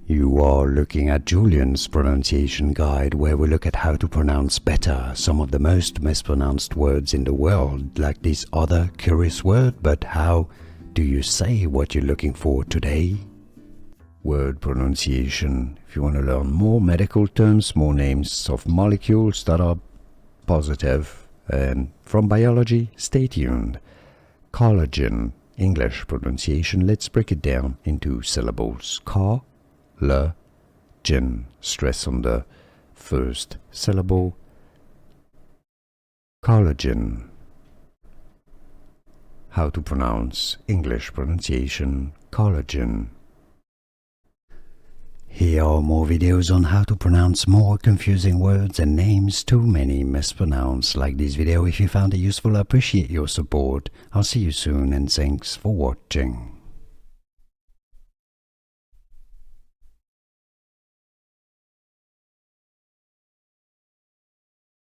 You are looking at Julian's pronunciation guide, where we look at how to pronounce better some of the most mispronounced words in the world, like this other curious word. But how do you say what you're looking for today? Word pronunciation. If you want to learn more medical terms, more names of molecules that are positive, and from biology, stay tuned. Collagen. English pronunciation. Let's break it down into syllables. Collagen. Stress on the first syllable. Collagen. How to pronounce English pronunciation. Collagen. Here are more videos on how to pronounce more confusing words and names too many mispronounced. Like this video if you found it useful. I appreciate your support. I'll see you soon and thanks for watching.